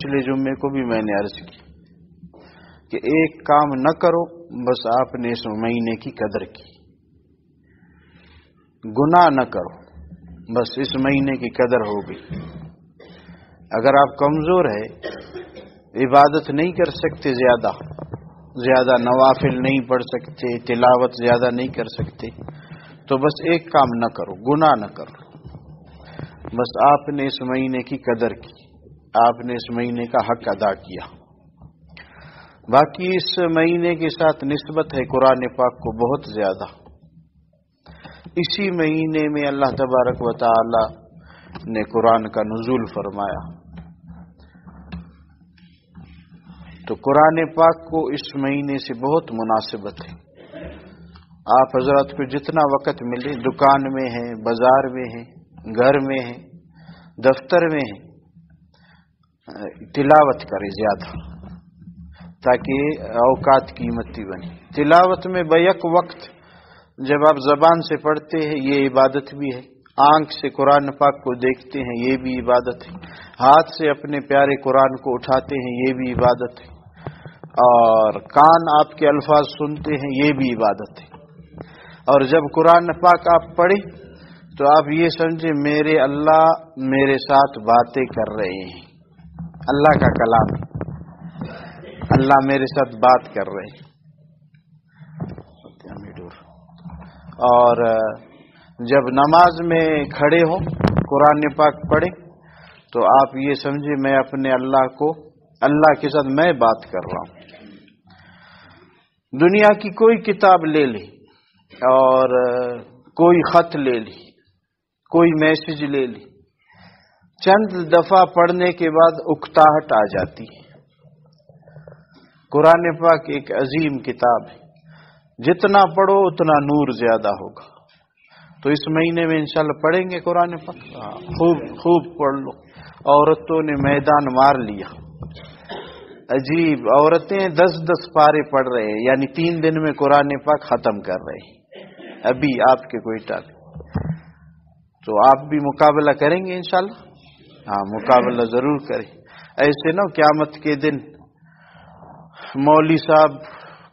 پچھلے جمعے کو بھی میں نے عرض کی کہ ایک کام نہ کرو بس آپ نے اس مہینے کی قدر کی، گناہ نہ کرو بس اس مہینے کی قدر ہو گئی۔ اگر آپ کمزور ہے، عبادت نہیں کر سکتے، زیادہ نوافل نہیں پڑھ سکتے، تلاوت زیادہ نہیں کر سکتے، تو بس ایک کام نہ کرو، گناہ نہ کرو، بس آپ نے اس مہینے کی قدر کی، آپ نے اس مہینے کا حق ادا کیا۔ باقی اس مہینے کے ساتھ نسبت ہے قرآن پاک کو بہت زیادہ۔ اسی مہینے میں اللہ تبارک و تعالی نے قرآن کا نزول فرمایا، تو قرآن پاک کو اس مہینے سے بہت مناسبت ہے۔ آپ حضرات کو جتنا وقت ملے، دکان میں ہیں، بازار میں ہیں، گھر میں ہیں، دفتر میں ہیں، تلاوت کرے زیادہ تاکہ اوقات قیمتی بنے۔ تلاوت میں بیک وقت جب آپ زبان سے پڑھتے ہیں یہ عبادت بھی ہے، آنکھ سے قرآن پاک کو دیکھتے ہیں یہ بھی عبادت ہے، ہاتھ سے اپنے پیارے قرآن کو اٹھاتے ہیں یہ بھی عبادت ہے، اور کان آپ کے الفاظ سنتے ہیں یہ بھی عبادت ہے۔ اور جب قرآن پاک آپ پڑھیں تو آپ یہ سمجھیں میرے اللہ میرے ساتھ باتیں کر رہے ہیں، اللہ کا کلام ہے، اللہ میرے ساتھ بات کر رہے ہیں۔ اور جب نماز میں کھڑے ہو قرآن پاک پڑھیں تو آپ یہ سمجھیں میں اپنے اللہ کے ساتھ میں بات کر رہا ہوں۔ دنیا کی کوئی کتاب لے لی اور کوئی خط لے لی، کوئی میسج لے لی، چند دفعہ پڑھنے کے بعد اکتاہٹ آ جاتی ہے۔ قرآن پاک ایک عظیم کتاب ہے، جتنا پڑھو اتنا نور زیادہ ہوگا۔ تو اس مہینے میں انشاءاللہ پڑھیں گے قرآن پاک، خوب پڑھ لو۔ عورتوں نے میدان مار لیا، عجیب، عورتیں 10 پارے پڑھ رہے ہیں، یعنی 3 دن میں قرآن پاک ختم کر رہے ہیں ابھی آپ کے کوئٹہ میں۔ تو آپ بھی مقابلہ کریں گے انشاءاللہ؟ ہاں، مقابلہ ضرور کریں۔ ایسے نہ قیامت کے دن مولوی صاحب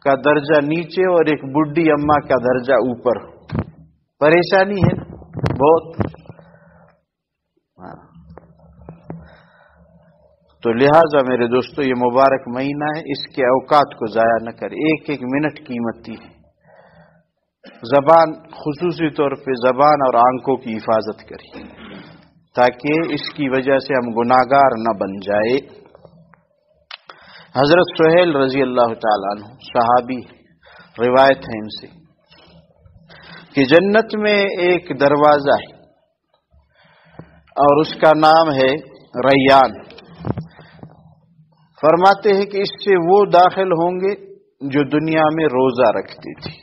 کا درجہ نیچے اور ایک بڈھی اماں کا درجہ اوپر، پریشانی ہے بہت۔ تو لہٰذا میرے دوستو یہ مبارک مہینہ ہے، اس کے اوقات کو ضائع نہ کریں، ایک ایک منٹ قیمتی ہے۔ زبان، خصوصی طور پہ زبان اور آنکھوں کی حفاظت کریں تاکہ اس کی وجہ سے ہم گناہگار نہ بن جائے۔ حضرت سہیل رضی اللہ تعالیٰ عنہ صحابی، روایت ہے ان سے کہ جنت میں ایک دروازہ ہے اور اس کا نام ہے ریان۔ فرماتے ہیں کہ اس سے وہ داخل ہوں گے جو دنیا میں روزہ رکھتے تھے۔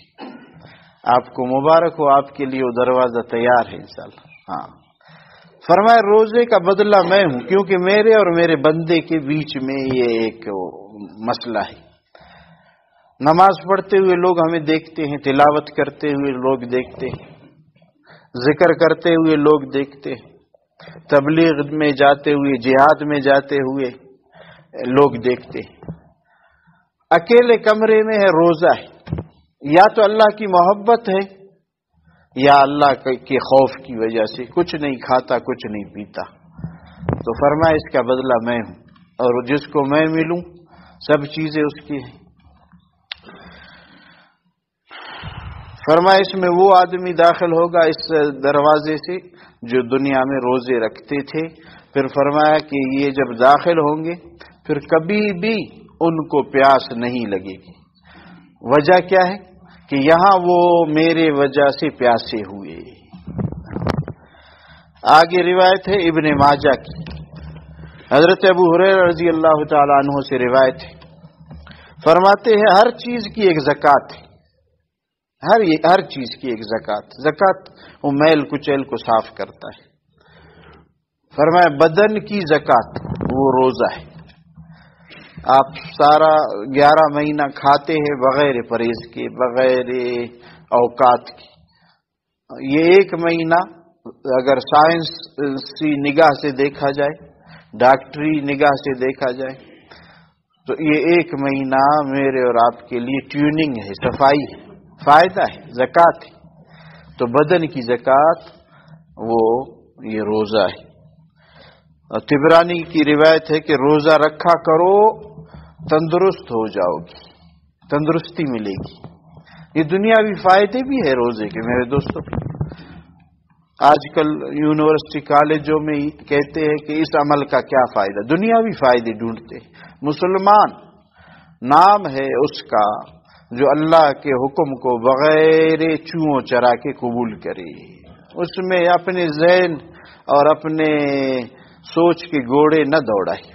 آپ کو مبارک ہو، آپ کے لیے وہ دروازہ تیار ہے انشاءاللہ۔ ہاں، فرمایا روزے کا بدلہ میں ہوں، کیونکہ میرے اور میرے بندے کے بیچ میں یہ ایک مسئلہ ہے۔ نماز پڑھتے ہوئے لوگ ہمیں دیکھتے ہیں، تلاوت کرتے ہوئے لوگ دیکھتے ہیں، ذکر کرتے ہوئے لوگ دیکھتے ہیں، تبلیغ میں جاتے ہوئے، جہاد میں جاتے ہوئے لوگ دیکھتے ہیں۔ اکیلے کمرے میں ہے، روزہ ہے، یا تو اللہ کی محبت ہے یا اللہ کے خوف کی وجہ سے کچھ نہیں کھاتا، کچھ نہیں پیتا۔ تو فرمایا اس کا بدلہ میں ہوں، اور جس کو میں ملوں سب چیزیں اس کی ہیں۔ فرمایا اس میں وہ آدمی داخل ہوگا اس دروازے سے جو دنیا میں روزے رکھتے تھے۔ پھر فرمایا کہ یہ جب داخل ہوں گے پھر کبھی بھی ان کو پیاس نہیں لگے گی۔ وجہ کیا ہے کہ یہاں وہ میرے وجہ سے پیاسے ہوئے۔ آگے روایت ہے ابن ماجہ کی، حضرت ابو ہریرہ رضی اللہ تعالی عنہ سے روایت ہے، فرماتے ہیں ہر چیز کی ایک زکوٰۃ ہے، ہر چیز کی ایک زکوٰۃ وہ میل کچیل کو صاف کرتا ہے۔ فرمایا بدن کی زکوٰۃ وہ روزہ ہے۔ آپ سارا 11 مہینہ کھاتے ہیں بغیر پرہیز کے، بغیر اوقات کے، یہ ایک مہینہ اگر سائنسی نگاہ سے دیکھا جائے ڈاکٹری نگاہ سے دیکھا جائے تو یہ 1 مہینہ میرے اور آپ کے لیے ٹیوننگ ہے، صفائی ہے، فائدہ ہے، زکوٰۃ ہے۔ تو بدن کی زکوٰۃ وہ یہ روزہ ہے۔ اور طبرانی کی روایت ہے کہ روزہ رکھا کرو تندرست ہو جاؤ گی، تندرستی ملے گی۔ یہ دنیاوی فائدے بھی ہے روزے کے میرے دوستوں۔ آج کل یونیورسٹی کالجوں میں کہتے ہیں کہ اس عمل کا کیا فائدہ، دنیاوی فائدے ڈھونڈتے ہیں۔ مسلمان نام ہے اس کا جو اللہ کے حکم کو بغیر چوں چرا کے قبول کرے، اس میں اپنے ذہن اور اپنے سوچ کے گھوڑے نہ دوڑائے۔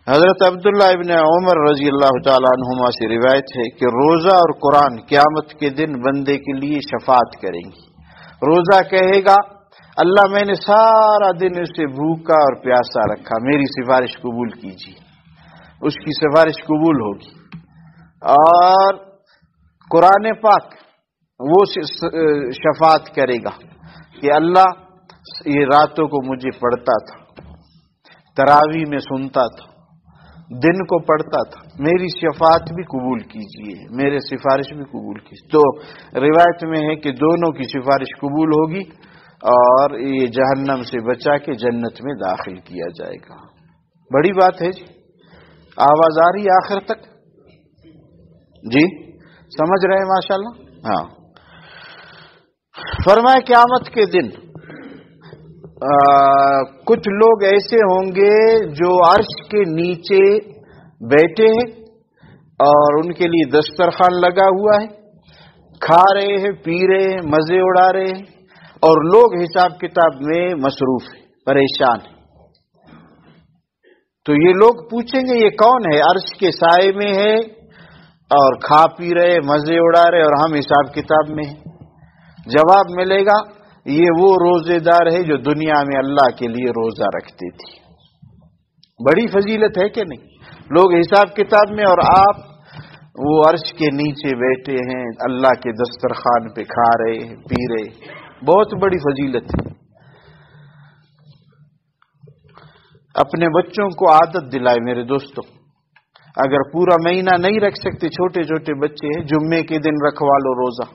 حضرت عبداللہ ابن عمر رضی اللہ تعالیٰ عنہما سے روایت ہے کہ روزہ اور قرآن قیامت کے دن بندے کے لیے شفاعت کریں گی۔ روزہ کہے گا اللہ میں نے سارا دن اسے بھوکا اور پیاسا رکھا، میری سفارش قبول کیجیے، اس کی سفارش قبول ہوگی۔ اور قرآن پاک وہ شفاعت کرے گا کہ اللہ یہ راتوں کو مجھے پڑھتا تھا، تراویح میں سنتا تھا، دن کو پڑھتا تھا، میری شفاعت بھی قبول کیجیے، میرے سفارش بھی قبول کیجیے۔ تو روایت میں ہے کہ دونوں کی سفارش قبول ہوگی اور یہ جہنم سے بچا کے جنت میں داخل کیا جائے گا۔ بڑی بات ہے جی، آواز آ رہی آخر تک؟ جی سمجھ رہے ہیں ماشاءاللہ؟ ہاں۔ فرمائے قیامت کے دن کچھ لوگ ایسے ہوں گے جو عرش کے نیچے بیٹھے ہیں اور ان کے لیے دسترخوان لگا ہوا ہے، کھا رہے ہیں، پی رہے ہیں، مزے اڑا رہے ہیں، اور لوگ حساب کتاب میں مصروف ہیں، پریشان ہیں۔ تو یہ لوگ پوچھیں گے یہ کون ہے، عرش کے سائے میں ہے اور کھا پی رہے، مزے اڑا رہے، اور ہم حساب کتاب میں ہیں؟ جواب ملے گا یہ وہ روزے دار ہے جو دنیا میں اللہ کے لیے روزہ رکھتے تھے۔ بڑی فضیلت ہے کہ نہیں؟ لوگ حساب کتاب میں اور آپ وہ عرش کے نیچے بیٹھے ہیں، اللہ کے دسترخوان پہ کھا رہے ہیں، پی رہے، بہت بڑی فضیلت ہے۔ اپنے بچوں کو عادت دلائے میرے دوستوں، اگر پورا مہینہ نہیں رکھ سکتے، چھوٹے چھوٹے بچے ہیں، جمعے کے دن رکھوا لو روزہ،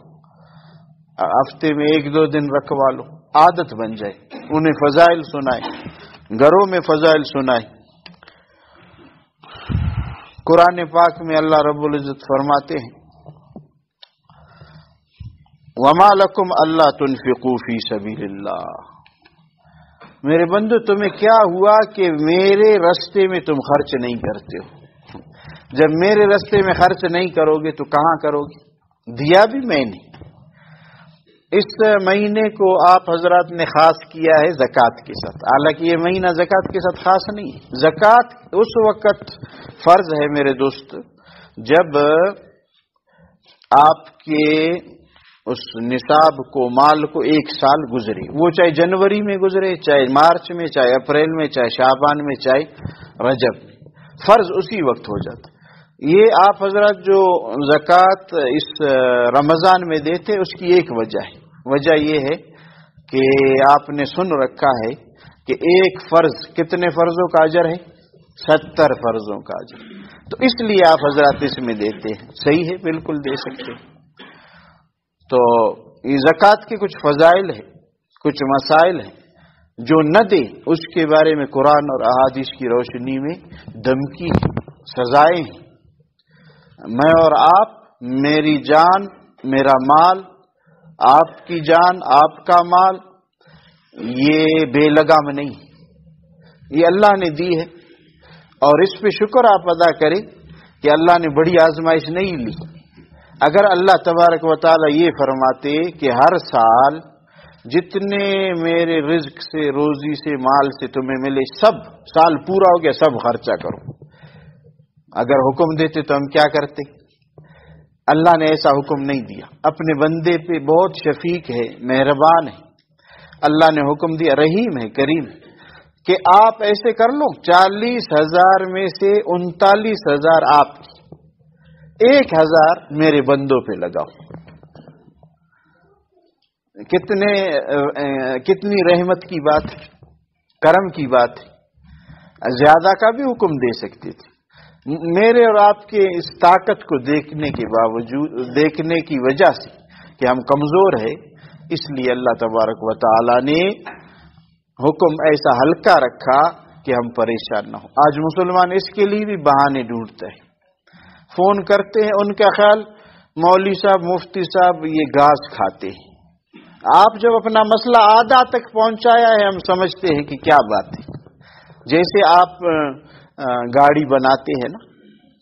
ہفتے میں 1-2 دن رکھوا لو، عادت بن جائے، انہیں فضائل سنائے، گھروں میں فضائل سنائے۔ قرآن پاک میں اللہ رب العزت فرماتے ہیں وَمَا لَكُمْ أَلَّا تُنْفِقُوا فِي سَبِيلِ اللَّهِ، میرے بندو تمہیں کیا ہوا کہ میرے راستے میں تم خرچ نہیں کرتے ہو؟ جب میرے راستے میں خرچ نہیں کرو گے تو کہاں کرو گے؟ دیا بھی میں نے۔ اس مہینے کو آپ حضرات نے خاص کیا ہے زکوٰۃ کے ساتھ، حالانکہ یہ مہینہ زکوٰۃ کے ساتھ خاص نہیں ہے۔ زکوٰۃ اس وقت فرض ہے میرے دوست جب آپ کے اس نصاب کو، مال کو 1 سال گزرے، وہ چاہے جنوری میں گزرے، چاہے مارچ میں، چاہے اپریل میں، چاہے شعبان میں، چاہے رجب میں، فرض اسی وقت ہو جاتا۔ یہ آپ حضرات جو زکوٰۃ اس رمضان میں دیتے اس کی ایک وجہ ہے، وجہ یہ ہے کہ آپ نے سن رکھا ہے کہ ایک فرض کتنے فرضوں کا اجر ہے؟ 70 فرضوں کا اجر، تو اس لیے آپ حضرات اس میں دیتے ہیں۔ صحیح ہے، بالکل دے سکتے ہیں۔ تو یہ زکوٰۃ کے کچھ فضائل ہیں، کچھ مسائل ہیں، جو نہ دے اس کے بارے میں قرآن اور احادیث کی روشنی میں دھمکی ہے، سزائیں ہیں۔ میں اور آپ، میری جان، میرا مال، آپ کی جان، آپ کا مال، یہ بے لگام نہیں، یہ اللہ نے دی ہے، اور اس پہ شکر آپ ادا کریں کہ اللہ نے بڑی آزمائش نہیں لی۔ اگر اللہ تبارک و تعالی یہ فرماتے کہ ہر سال جتنے میرے رزق سے، روزی سے، مال سے تمہیں ملے، سب سال پورا ہو گیا سب خرچہ کرو، اگر حکم دیتے تو ہم کیا کرتے؟ اللہ نے ایسا حکم نہیں دیا، اپنے بندے پہ بہت شفیق ہے، مہربان ہے۔ اللہ نے حکم دیا، رحیم ہے، کریم ہے، کہ آپ ایسے کر لو 40,000 میں سے 39,000 آپ کی، 1,000 میرے بندوں پہ لگاؤ۔ کتنی رحمت کی بات ہے۔ کرم کی بات ہے، زیادہ کا بھی حکم دے سکتے تھے۔ میرے اور آپ کے اس طاقت کو دیکھنے کے باوجود، دیکھنے کی وجہ سے کہ ہم کمزور ہیں، اس لیے اللہ تبارک و تعالی نے حکم ایسا ہلکا رکھا کہ ہم پریشان نہ ہوں۔ آج مسلمان اس کے لیے بھی بہانے ڈھونڈتے ہیں، فون کرتے ہیں، ان کا خیال مولوی صاحب، مفتی صاحب یہ گھاس کھاتے ہیں۔ آپ جب اپنا مسئلہ آدھا تک پہنچایا ہے، ہم سمجھتے ہیں کہ کیا بات ہے۔ جیسے آپ گاڑی بناتے ہیں نا،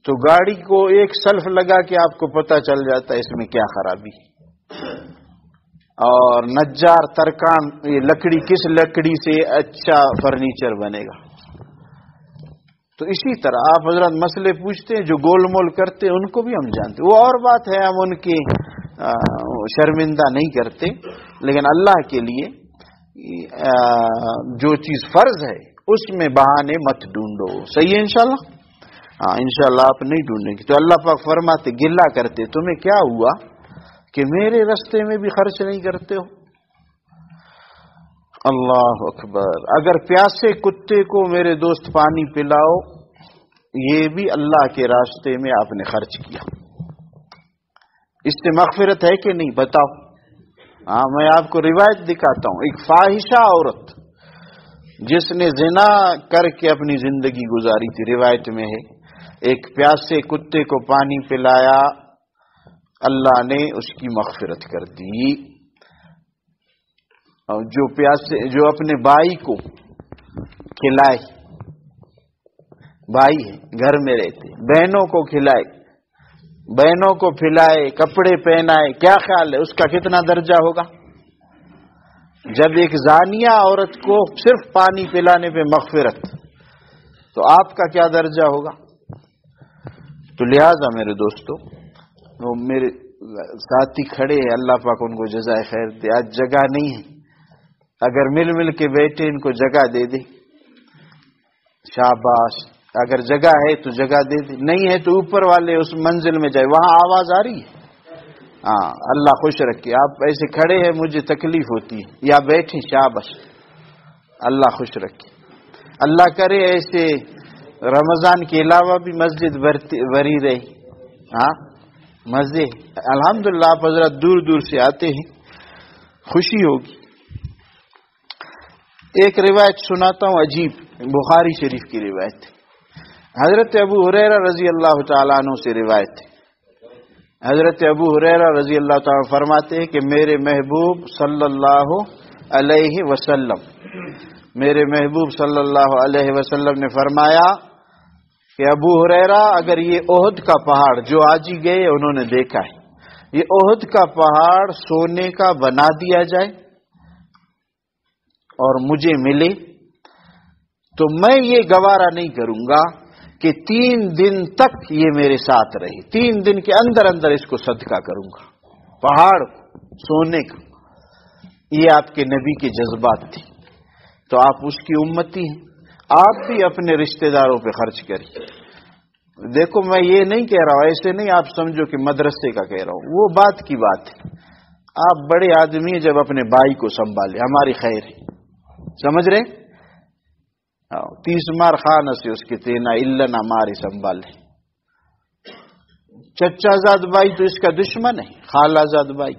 تو گاڑی کو ایک سلف لگا کے آپ کو پتہ چل جاتا ہے اس میں کیا خرابی ہے، اور نجار ترکان یہ لکڑی کس لکڑی سے اچھا فرنیچر بنے گا۔ تو اسی طرح آپ حضرات مسئلے پوچھتے ہیں، جو گول مول کرتے ہیں ان کو بھی ہم جانتے ہیں، وہ اور بات ہے، ہم ان کے شرمندہ نہیں کرتے، لیکن اللہ کے لیے جو چیز فرض ہے اس میں بہانے مت ڈھونڈو۔ صحیح ہے انشاءاللہ؟ ہاں انشاءاللہ آپ نہیں ڈھونڈیں گے۔ تو اللہ پاک فرماتے، گلہ کرتے، تمہیں کیا ہوا کہ میرے رستے میں بھی خرچ نہیں کرتے ہو؟ اللہ اکبر۔ اگر پیاسے کتے کو میرے دوست پانی پلاؤ، یہ بھی اللہ کے راستے میں آپ نے خرچ کیا، اس سے مغفرت ہے کہ نہیں؟ بتاؤ۔ ہاں میں آپ کو روایت دکھاتا ہوں، ایک فاحشہ عورت جس نے زنا کر کے اپنی زندگی گزاری تھی، روایت میں ہے، ایک پیاسے کتے کو پانی پلایا، اللہ نے اس کی مغفرت کر دی۔ اور جو اپنے بھائی کو کھلائے، بھائی ہے گھر میں رہتے، بہنوں کو کھلائے، بہنوں کو پھلائے، کپڑے پہنائے، کیا خیال ہے اس کا کتنا درجہ ہوگا؟ جب ایک زانیہ عورت کو صرف پانی پلانے پہ مغفرت، تو آپ کا کیا درجہ ہوگا؟ تو لہذا میرے دوستو، وہ میرے ساتھی کھڑے ہیں، اللہ پاک ان کو جزائے خیر دے، آج جگہ نہیں ہے، اگر مل کے بیٹھے ان کو جگہ دے دے، شاباش، اگر جگہ ہے تو جگہ دے دے، نہیں ہے تو اوپر والے اس منزل میں جائے، وہاں آواز آ رہی ہے؟ ہاں اللہ خوش رکھے، آپ ایسے کھڑے ہیں مجھے تکلیف ہوتی ہے، یا بیٹھے، شاباش، اللہ خوش رکھے۔ اللہ کرے ایسے رمضان کے علاوہ بھی مسجد بھری رہی۔ ہاں مزے، الحمدللہ آپ حضرات دور دور سے آتے ہیں، خوشی ہوگی۔ ایک روایت سناتا ہوں عجیب، بخاری شریف کی روایت، حضرت ابو ہریرہ رضی اللہ تعالیٰ عنہ سے روایت ہے۔ حضرت ابو ہریرہ رضی اللہ تعالیٰ فرماتے ہیں کہ میرے محبوب صلی اللہ علیہ وسلم، میرے محبوب صلی اللہ علیہ وسلم نے فرمایا کہ ابو ہریرہ، اگر یہ احد کا پہاڑ، جو آج ہی گئے انہوں نے دیکھا ہے، یہ احد کا پہاڑ سونے کا بنا دیا جائے اور مجھے ملے، تو میں یہ گوارا نہیں کروں گا کہ 3 دن تک یہ میرے ساتھ رہے، 3 دن کے اندر اندر اس کو صدقہ کروں گا، پہاڑ سونے کا۔ یہ آپ کے نبی کے جذبات تھے، تو آپ اس کی امتی ہیں، آپ بھی اپنے رشتہ داروں پہ خرچ کریں۔ دیکھو میں یہ نہیں کہہ رہا ہوں، ایسے نہیں آپ سمجھو کہ مدرسے کا کہہ رہا ہوں، وہ بات کی بات ہے، آپ بڑے آدمی جب اپنے بھائی کو سنبھالے، ہماری خیر ہے، سمجھ رہے؟ 30 مار خان سے اس کے تینا اللہ ہماری سنبھالے۔ چچا زاد بھائی تو اس کا دشمن ہے، خالہ زاد بھائی،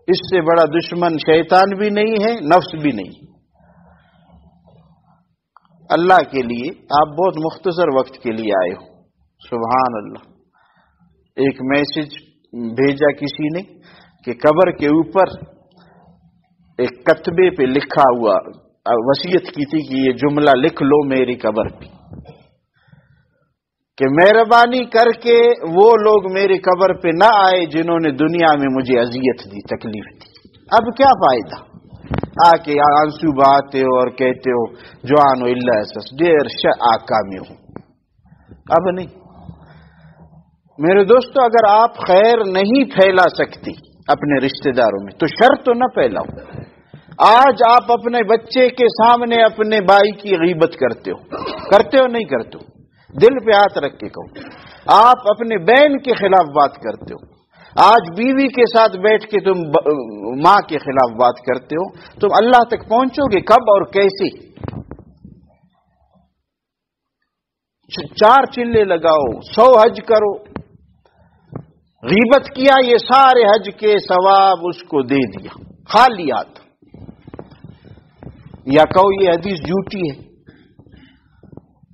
اس سے بڑا دشمن شیطان بھی نہیں ہے، نفس بھی نہیں۔ اللہ کے لیے آپ بہت مختصر وقت کے لیے آئے ہو، سبحان اللہ۔ ایک میسج بھیجا کسی نے کہ قبر کے اوپر ایک کتبے پہ لکھا ہوا، وصیت کی تھی کہ یہ جملہ لکھ لو میری قبر پہ، کہ مہربانی کر کے وہ لوگ میری قبر پہ نہ آئے جنہوں نے دنیا میں مجھے اذیت دی، تکلیف دی۔ اب کیا فائدہ آ کے آنسو بہاتے ہو اور کہتے ہو جوانو اللہ اساس دیر آقا میں ہوں، اب نہیں۔ میرے دوستو، اگر آپ خیر نہیں پھیلا سکتی اپنے رشتہ داروں میں تو شر تو نہ پھیلاؤ۔ آج آپ اپنے بچے کے سامنے اپنے بھائی کی غیبت کرتے ہو نہیں کرتے ہو؟ دل پہ ہاتھ رکھ کے کہو۔ آپ اپنے بہن کے خلاف بات کرتے ہو، آج بیوی کے ساتھ بیٹھ کے تم ماں کے خلاف بات کرتے ہو، تم اللہ تک پہنچو گے کب اور کیسے؟ 4 چلے لگاؤ، 100 حج کرو، غیبت کیا، یہ سارے حج کے ثواب اس کو دے دیا خالی ہاتھ، یا کہو یہ حدیث جھوٹی ہے،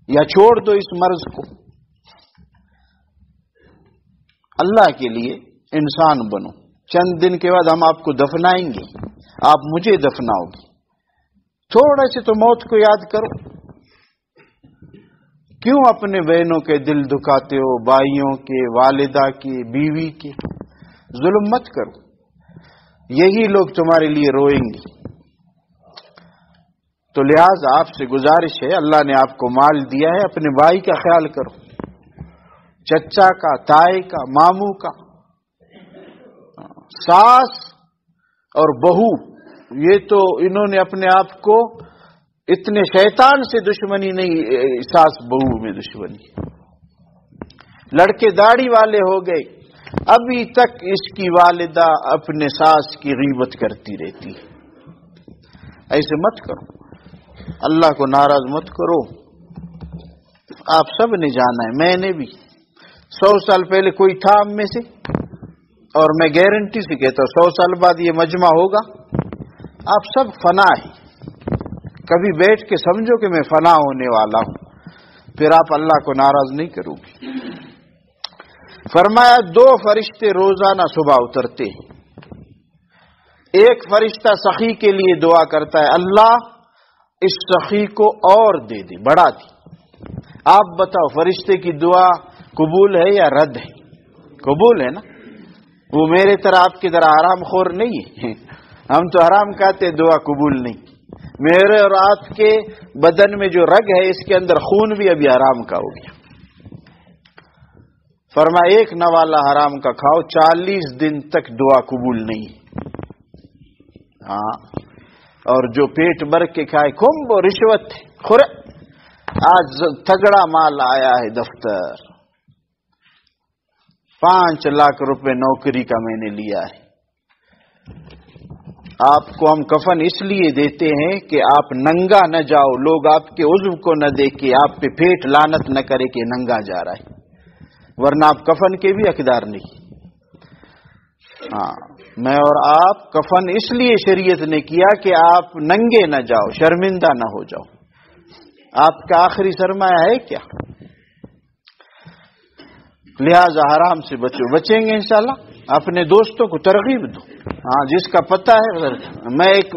یا چھوڑ دو اس مرض کو۔ اللہ کے لیے انسان بنو، چند دن کے بعد ہم آپ کو دفنائیں گے، آپ مجھے دفناؤ گے، تھوڑا سے تو موت کو یاد کرو۔ کیوں اپنے بہنوں کے دل دکھاتے ہو، بھائیوں کے، والدہ کے، بیوی کے؟ ظلم مت کرو، یہی لوگ تمہارے لیے روئیں گے۔ تو لہذا آپ سے گزارش ہے، اللہ نے آپ کو مال دیا ہے، اپنے بھائی کا خیال کرو، چچا کا، تائی کا، ماموں کا۔ ساس اور بہو، یہ تو انہوں نے اپنے آپ کو اتنے شیطان سے دشمنی نہیں، ساس بہو میں دشمنی۔ لڑکے داڑھی والے ہو گئے، ابھی تک اس کی والدہ اپنے ساس کی غیبت کرتی رہتی ہے۔ ایسے مت کرو، اللہ کو ناراض مت کرو۔ آپ سب نے جانا ہے، میں نے بھی 100 سال پہلے کوئی تھا ہم میں سے، اور میں گارنٹی سے کہتا ہوں 100 سال بعد یہ مجمع ہوگا، آپ سب فنا ہیں۔ کبھی بیٹھ کے سمجھو کہ میں فنا ہونے والا ہوں، پھر آپ اللہ کو ناراض نہیں کرو گے۔ فرمایا 2 فرشتے روزانہ صبح اترتے ہیں، ایک فرشتہ سخی کے لیے دعا کرتا ہے، اللہ اس سخی کو اور دے دے، بڑھا دے۔ آپ بتاؤ فرشتے کی دعا قبول ہے یا رد ہے؟ قبول ہے نا، وہ میرے طرح آپ کی طرح حرام خور نہیں ہے، ہم تو حرام کہتے دعا قبول نہیں۔ میرے اور آپ کے بدن میں جو رگ ہے اس کے اندر خون بھی ابھی حرام کا ہو گیا۔ فرمایا ایک نوالا حرام کا کھاؤ، 40 دن تک دعا قبول نہیں۔ ہاں، اور جو پیٹ بھر کے کھائے کھمب و رشوت خورے۔ آج تگڑا مال آیا ہے دفتر، 5 لاکھ روپے نوکری کا میں نے لیا ہے۔ آپ کو ہم کفن اس لیے دیتے ہیں کہ آپ ننگا نہ جاؤ، لوگ آپ کے عضو کو نہ دیکھے، آپ پہ پیٹ لعنت نہ کرے کہ ننگا جا رہا ہے، ورنہ آپ کفن کے بھی حقدار نہیں۔ ہاں، میں اور آپ کفن اس لیے شریعت نے کیا کہ آپ ننگے نہ جاؤ، شرمندہ نہ ہو جاؤ۔ آپ کا آخری سرمایہ ہے کیا؟ لہذا حرام سے بچو، بچیں گے انشاءاللہ۔ اپنے دوستوں کو ترغیب دو، ہاں جس کا پتہ ہے۔ میں ایک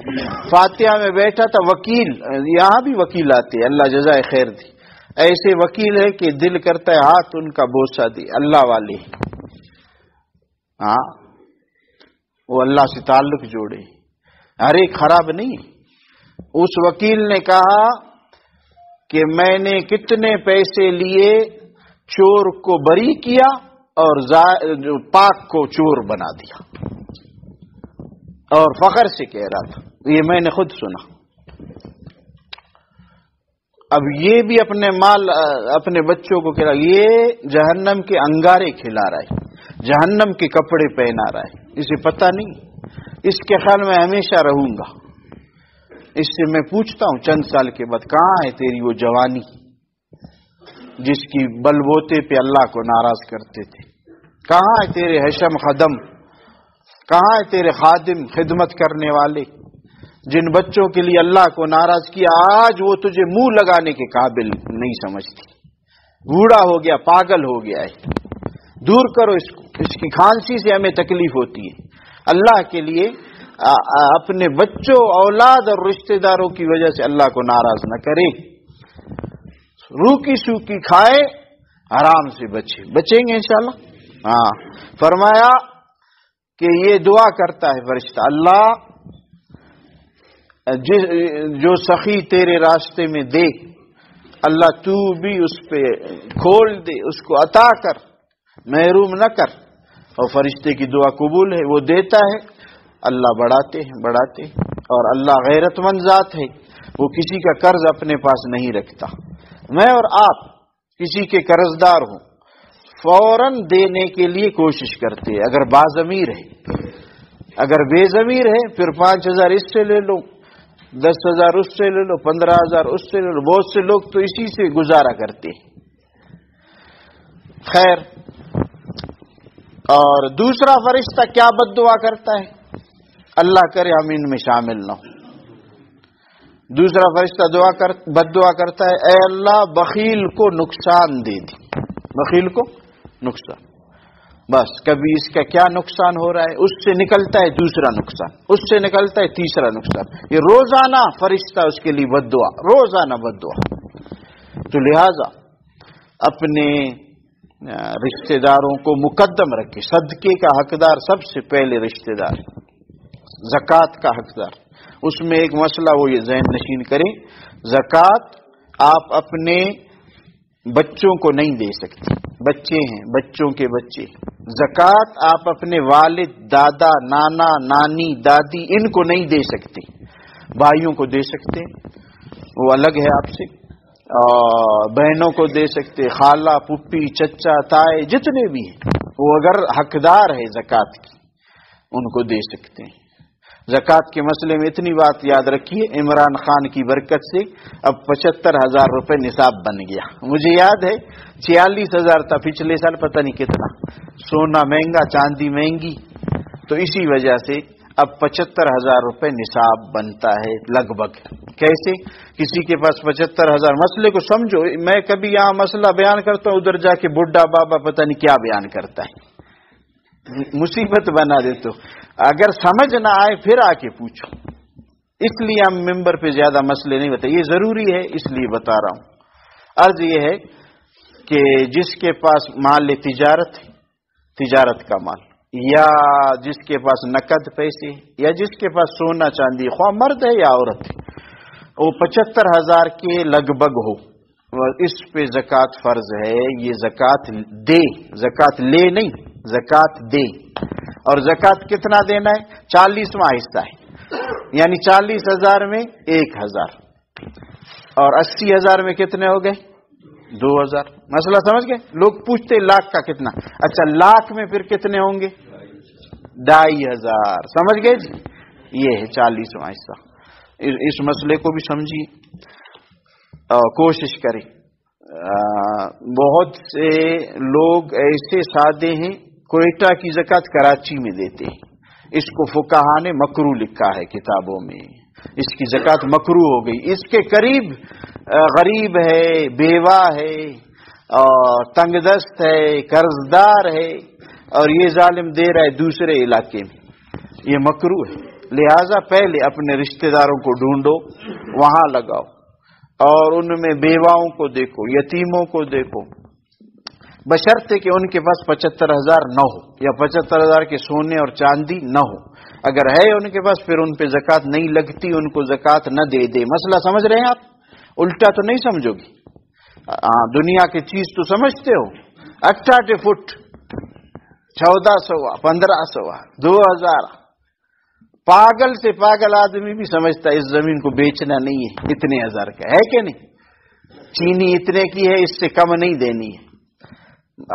فاتحہ میں بیٹھا تھا، وکیل، یہاں بھی وکیل آتے، اللہ جزائے خیر دی، ایسے وکیل ہے کہ دل کرتا ہے ہاتھ ان کا بوسہ دے، اللہ والے، ہاں وہ اللہ سے تعلق جوڑے، ہر ایک خراب نہیں۔ اس وکیل نے کہا کہ میں نے کتنے پیسے لیے، چور کو بری کیا اور پاک کو چور بنا دیا، اور فخر سے کہہ رہا تھا، یہ میں نے خود سنا۔ اب یہ بھی اپنے مال اپنے بچوں کو کھلا، یہ جہنم کے انگارے کھلا رہا ہے، جہنم کے کپڑے پہنا رہا ہے، اسے پتہ نہیں۔ اس کے خیال میں ہمیشہ رہوں گا۔ اس سے میں پوچھتا ہوں چند سال کے بعد، کہاں ہے تیری وہ جوانی جس کی بلبوتے پہ اللہ کو ناراض کرتے تھے؟ کہاں ہے تیرے حشم خدم؟ کہاں ہے تیرے خادم، خدمت کرنے والے جن بچوں کے لیے اللہ کو ناراض کیا؟ آج وہ تجھے منہ لگانے کے قابل نہیں سمجھتی، بوڑھا ہو گیا، پاگل ہو گیا ہے، دور کرو اس کو، اس کی کھانسی سے ہمیں تکلیف ہوتی ہے۔ اللہ کے لیے اپنے بچوں، اولاد اور رشتہ داروں کی وجہ سے اللہ کو ناراض نہ کرے، روکی سوکی کھائے، آرام سے بچیں گے انشاءاللہ۔ ہاں، فرمایا کہ یہ دعا کرتا ہے فرشتہ، اللہ جو سخی تیرے راستے میں دے، اللہ تو بھی اس پہ کھول دے، اس کو عطا کر، محروم نہ کر۔ اور فرشتے کی دعا قبول ہے، وہ دیتا ہے، اللہ بڑھاتے ہیں، اور اللہ غیرت مند ذات ہے، وہ کسی کا قرض اپنے پاس نہیں رکھتا۔ میں اور آپ کسی کے قرض دار ہوں، فوراً دینے کے لیے کوشش کرتے ہیں. اگر باضمیر ہے. اگر بے ضمیر ہے پھر 5,000 اس سے لے لو، 10,000 اس سے لے لو، 15,000 اس سے لے لو. بہت سے لوگ تو اسی سے گزارا کرتے ہیں. خیر، اور دوسرا فرشتہ کیا بد دعا کرتا ہے؟ اللہ کرے ہم ان میں شامل نہ ہوں. دوسرا فرشتہ بد دعا کرتا ہے، اے اللہ بخیل کو نقصان دے دی. بخیل کو نقصان. بس کبھی اس کا کیا نقصان ہو رہا ہے، اس سے نکلتا ہے دوسرا نقصان، اس سے نکلتا ہے تیسرا نقصان. یہ روزانہ فرشتہ اس کے لیے بد دعا، روزانہ بد دعا. تو لہذا اپنے رشتہ داروں کو مقدم رکھے. صدقے کا حقدار سب سے پہلے رشتہ دار، زکوٰۃ کا حقدار. اس میں ایک مسئلہ وہ یہ ذہن نشین کریں، زکوٰۃ آپ اپنے بچوں کو نہیں دے سکتے. بچے ہیں، بچوں کے بچے. زکوٰۃ آپ اپنے والد، دادا، نانا، نانی، دادی ان کو نہیں دے سکتے. بھائیوں کو دے سکتے، وہ الگ ہے آپ سے. بہنوں کو دے سکتے، خالہ، پھپھی، چچا، تائے جتنے بھی ہیں، وہ اگر حقدار ہے زکوٰۃ کی ان کو دے سکتے ہیں. زکوٰۃ کے مسئلے میں اتنی بات یاد رکھیے، عمران خان کی برکت سے اب 75,000 روپے نصاب بن گیا. مجھے یاد ہے 46,000 تھا پچھلے سال، پتہ نہیں کتنا. سونا مہنگا، چاندی مہنگی، تو اسی وجہ سے اب 75,000 روپے نصاب بنتا ہے لگ بھگ. کیسے؟ کسی کے پاس 75,000. مسئلے کو سمجھو. میں کبھی یہاں مسئلہ بیان کرتا ہوں، ادھر جا کے بڈھا بابا پتہ نہیں کیا بیان کرتا ہے، مصیبت بنا دیتے ہو. اگر سمجھ نہ آئے پھر آ کے پوچھو. اس لیے ہم ممبر پہ زیادہ مسئلے نہیں بتائے، یہ ضروری ہے اس لیے بتا رہا ہوں. عرض یہ ہے کہ جس کے پاس مال تجارت ہے، تجارت کا مال، یا جس کے پاس نقد پیسے، یا جس کے پاس سونا چاندی، خواہ مرد ہے یا عورت ہے، وہ 75,000 کے لگ بھگ ہو، اس پہ زکوٰۃ فرض ہے. یہ زکوٰۃ دے، زکوٰۃ لے نہیں، زکوٰۃ دے. اور زکوٰۃ کتنا دینا ہے؟ 40واں حصہ ہے. یعنی 40,000 میں 1,000، اور 80,000 میں کتنے ہو گئے؟ 2,000. مسئلہ سمجھ گئے؟ لوگ پوچھتے لاکھ کا کتنا. اچھا لاکھ میں پھر کتنے ہوں گے؟ 2,500. سمجھ گئے جی؟ یہ ہے 40واں حصہ. اس مسئلے کو بھی سمجھیے، کوشش کریں. بہت سے لوگ ایسے سادے ہیں، کوئٹہ کی زکوٰۃ کراچی میں دیتے ہیں. اس کو فقہا نے مکروہ لکھا ہے کتابوں میں، اس کی زکوٰۃ مکروہ ہو گئی. اس کے قریب غریب ہے، بیوہ ہے، اور تنگ دست ہے، قرض دار ہے، اور یہ ظالم دے رہا ہے دوسرے علاقے میں، یہ مکروہ ہے. لہذا پہلے اپنے رشتہ داروں کو ڈھونڈو، وہاں لگاؤ، اور ان میں بیواؤں کو دیکھو، یتیموں کو دیکھو، بشرطے کہ ان کے پاس 75,000 نہ ہو، یا 75,000 کے سونے اور چاندی نہ ہو. اگر ہے ان کے پاس پھر ان پہ زکوٰۃ نہیں لگتی، ان کو زکوٰۃ نہ دے دے. مسئلہ سمجھ رہے ہیں آپ؟ الٹا تو نہیں سمجھو گی. دنیا کی چیز تو سمجھتے ہو. 68 فٹ 1400، 1500، 2,000. پاگل سے پاگل آدمی بھی سمجھتا ہے اس زمین کو بیچنا نہیں ہے، اتنے ہزار کا ہے کہ نہیں. چینی اتنے کی ہے، اس سے کم نہیں دینی ہے.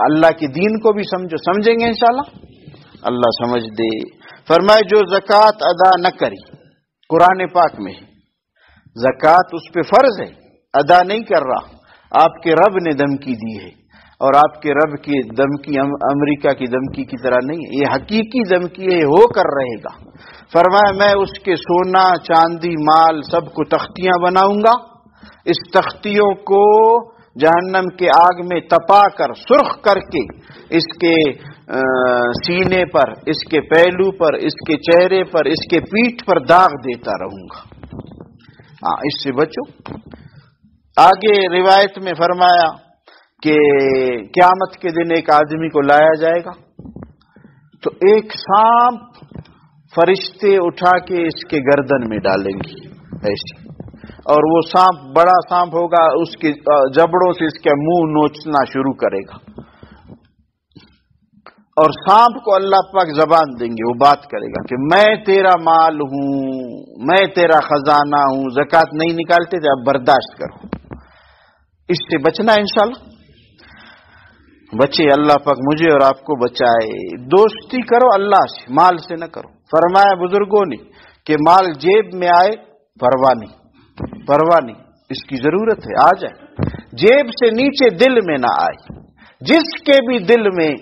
اللہ کے دین کو بھی سمجھو. سمجھیں گے انشاءاللہ، اللہ سمجھ دے. فرمائے جو زکوٰۃ ادا نہ کری، قرآن پاک میں زکوٰۃ اس پہ فرض ہے، ادا نہیں کر رہا، آپ کے رب نے دھمکی دی ہے. اور آپ کے رب کی دھمکی امریکہ کی دھمکی کی طرح نہیں ہے، یہ حقیقی دھمکی ہے، ہو کر رہے گا. فرمایا میں اس کے سونا چاندی مال سب کو تختیاں بناؤں گا، اس تختیوں کو جہنم کے آگ میں تپا کر سرخ کر کے اس کے سینے پر، اس کے پہلو پر، اس کے چہرے پر، اس کے پیٹھ پر داغ دیتا رہوں گا. اس سے بچو. آگے روایت میں فرمایا کہ قیامت کے دن ایک آدمی کو لایا جائے گا تو ایک سانپ فرشتے اٹھا کے اس کے گردن میں ڈالیں گے ایسے، اور وہ سانپ بڑا سانپ ہوگا، اس کے جبڑوں سے اس کا منہ نوچنا شروع کرے گا، اور سانپ کو اللہ پاک زبان دیں گے، وہ بات کرے گا کہ میں تیرا مال ہوں، میں تیرا خزانہ ہوں، زکوٰۃ نہیں نکالتے تھے اب برداشت کرو. اس سے بچنا انشاءاللہ. بچے اللہ پاک مجھے اور آپ کو بچائے. دوستی کرو اللہ سے، مال سے نہ کرو. فرمایا بزرگوں نے کہ مال جیب میں آئے پرواہ نہیں، اس کی ضرورت ہے آ جائے، جیب سے نیچے دل میں نہ آئے. جس کے بھی دل میں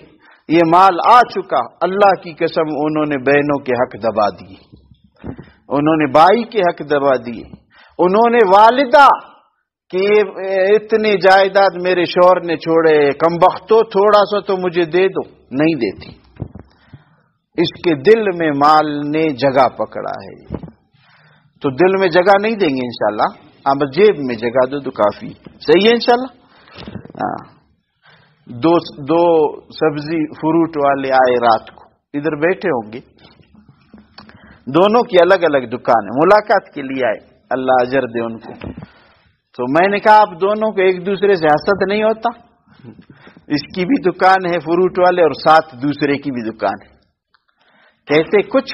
یہ مال آ چکا، اللہ کی قسم انہوں نے بہنوں کے حق دبا دیے، انہوں نے بھائی کے حق دبا دیے، انہوں نے والدہ کہ اتنے جائیداد میرے شوہر نے چھوڑے، کم بختو تھوڑا سا تو مجھے دے دو، نہیں دیتی. اس کے دل میں مال نے جگہ پکڑا ہے، تو دل میں جگہ نہیں دیں گے انشاءاللہ، اب جیب میں جگہ دو تو کافی. صحیح ہے انشاءاللہ. ہاں. دو سبزی فروٹ والے آئے رات کو، ادھر بیٹھے ہوں گے، دونوں کی الگ الگ دکان ہے، ملاقات کے لیے آئے، اللہ اجر دے ان کو. تو میں نے کہا آپ دونوں کو ایک دوسرے سے حسد نہیں ہوتا؟ اس کی بھی دکان ہے فروٹ والے اور ساتھ دوسرے کی بھی دکان ہے. کہتے کچھ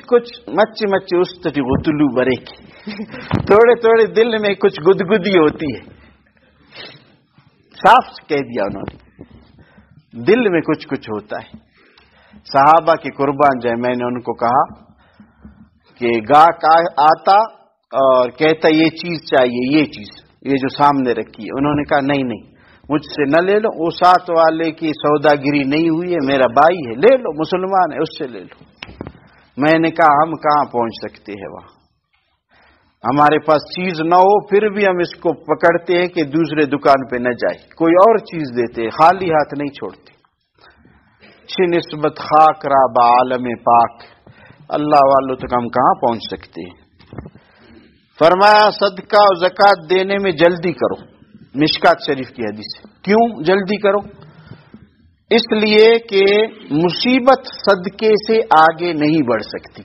مچ استٹی غتلو برے کی تھوڑے دل میں کچھ گدگدی ہوتی ہے. صاف کہہ دیا انہوں نے، دل میں کچھ ہوتا ہے. صحابہ کے قربان جائے، میں نے ان کو کہا کہ گاہک آتا اور کہتا یہ چیز چاہیے، یہ جو سامنے رکھی ہے، انہوں نے کہا نہیں مجھ سے نہ لے لو، وہ ساتھ والے کی سوداگری نہیں ہوئی ہے، میرا بھائی ہے، لے لو، مسلمان ہے، اس سے لے لو. میں نے کہا ہم کہاں پہنچ سکتے ہیں وہاں، ہمارے پاس چیز نہ ہو پھر بھی ہم اس کو پکڑتے ہیں کہ دوسرے دکان پہ نہ جائے، کوئی اور چیز دیتے، خالی ہاتھ نہیں چھوڑتے. چھ نسبت خاک را بعالم پاک، اللہ والوں تک ہم کہاں پہنچ سکتے ہیں. فرمایا صدقہ اور زکوٰۃ دینے میں جلدی کرو، مشکات شریف کی حدیث ہے. کیوں جلدی کرو؟ اس لیے کہ مصیبت صدقے سے آگے نہیں بڑھ سکتی.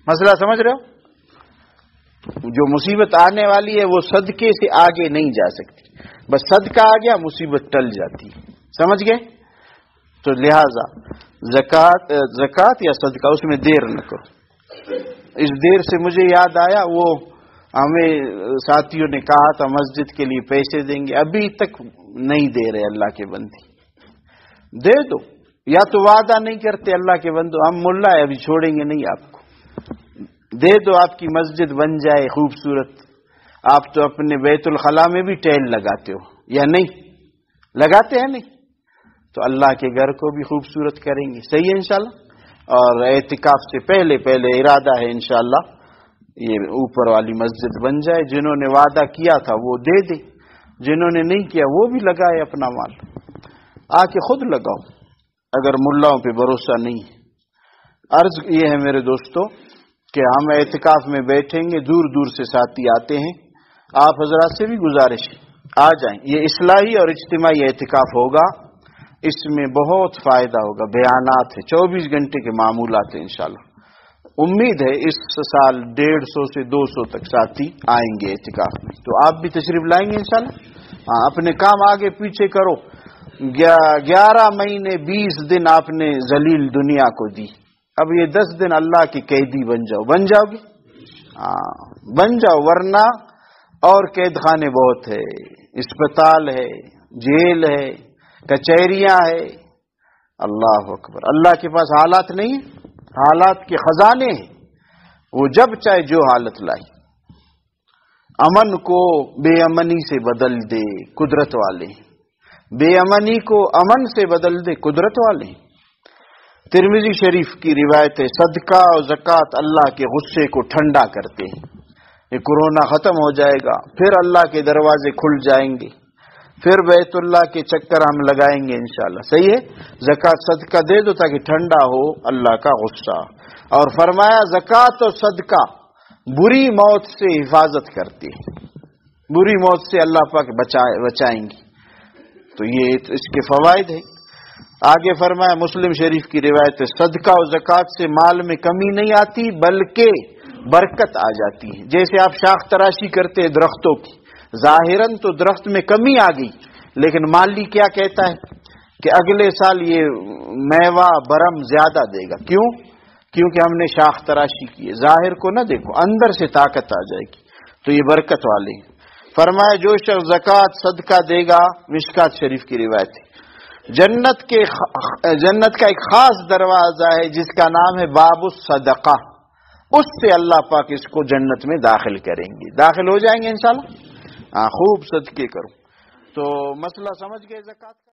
مسئلہ سمجھ رہے ہو؟ جو مصیبت آنے والی ہے وہ صدقے سے آگے نہیں جا سکتی، بس صدقہ آ گیا مصیبت ٹل جاتی ہے. سمجھ گئے؟ تو لہذا زکوٰۃ یا صدقہ اس میں دیر نہ کرو. اس دیر سے مجھے یاد آیا، وہ ہمیں ساتھیوں نے کہا تھا مسجد کے لیے پیسے دیں گے، ابھی تک نہیں دے رہے. اللہ کے بندے دے دو، یا تو وعدہ نہیں کرتے اللہ کے بندو، ہم ملا ہے ابھی چھوڑیں گے نہیں آپ کو، دے دو، آپ کی مسجد بن جائے خوبصورت. آپ تو اپنے بیت الخلاء میں بھی ٹیل لگاتے ہو یا نہیں لگاتے ہیں؟ نہیں، تو اللہ کے گھر کو بھی خوبصورت کریں گے. صحیح ہے انشاءاللہ. اور اعتکاف سے پہلے ارادہ ہے انشاءاللہ یہ اوپر والی مسجد بن جائے. جنہوں نے وعدہ کیا تھا وہ دے دے، جنہوں نے نہیں کیا وہ بھی لگائے اپنا مال. آ کے خود لگاؤ اگر ملاؤں پہ بھروسہ نہیں ہے. عرض یہ ہے میرے دوستو کہ ہم اعتکاف میں بیٹھیں گے، دور دور سے ساتھی آتے ہیں، آپ حضرات سے بھی گزارش آ جائیں. یہ اصلاحی اور اجتماعی اعتکاف ہوگا، اس میں بہت فائدہ ہوگا. بیانات ہے، 24 گھنٹے کے معمولات ہیں انشاءاللہ. امید ہے اس سال 150 سے 200 تک ساتھی آئیں گے اعتکاف میں، تو آپ بھی تشریف لائیں گے انشاءاللہ. ہاں، اپنے کام آگے پیچھے کرو. 11 مہینے 20 دن آپ نے ذلیل دنیا کو دی، اب یہ 10 دن اللہ کی قیدی بن جاؤ گے. ہاں بن جاؤ، ورنہ اور قید خانے بہت ہے، اسپتال ہے، جیل ہے، کچہریاں ہے. اللہ اکبر. اللہ کے پاس حالات نہیں ہیں، حالات کے خزانے ہیں، وہ جب چاہے جو حالت لائی. امن کو بے امنی سے بدل دے قدرت والے، بے امنی کو امن سے بدل دے قدرت والے. ترمذی شریف کی روایت ہے، صدقہ اور زکوٰۃ اللہ کے غصے کو ٹھنڈا کرتے ہیں. یہ کورونا ختم ہو جائے گا، پھر اللہ کے دروازے کھل جائیں گے، پھر بیت اللہ کے چکر ہم لگائیں گے انشاءاللہ. صحیح ہے. زکوٰۃ صدقہ دے دو تاکہ ٹھنڈا ہو اللہ کا غصہ. اور فرمایا زکوٰۃ اور صدقہ بری موت سے حفاظت کرتے ہیں، بری موت سے اللہ پاک بچائیں گے. تو یہ اس کے فوائد ہیں. آگے فرمایا مسلم شریف کی روایت ہے، صدقہ اور زکوٰۃ سے مال میں کمی نہیں آتی بلکہ برکت آ جاتی ہے. جیسے آپ شاخ تراشی کرتے ہیں درختوں کی، ظاہراً تو درخت میں کمی آ گئی، لیکن مالی کیا کہتا ہے کہ اگلے سال یہ میوہ برم زیادہ دے گا. کیوں؟ کیونکہ ہم نے شاخ تراشی کی ہے. ظاہر کو نہ دیکھو، اندر سے طاقت آ جائے گی. تو یہ برکت والے ہیں. فرمایا جو شخص زکوٰۃ صدقہ دے گا، مشکات شریف کی روایت ہے، جنت کا ایک خاص دروازہ ہے جس کا نام ہے باب الصدقہ، اس سے اللہ پاک اس کو جنت میں داخل کریں گے، داخل ہو جائیں گے انشاءاللہ۔ خوب صدقے کرو۔ تو مسئلہ سمجھ گئے زکوٰۃ کا؟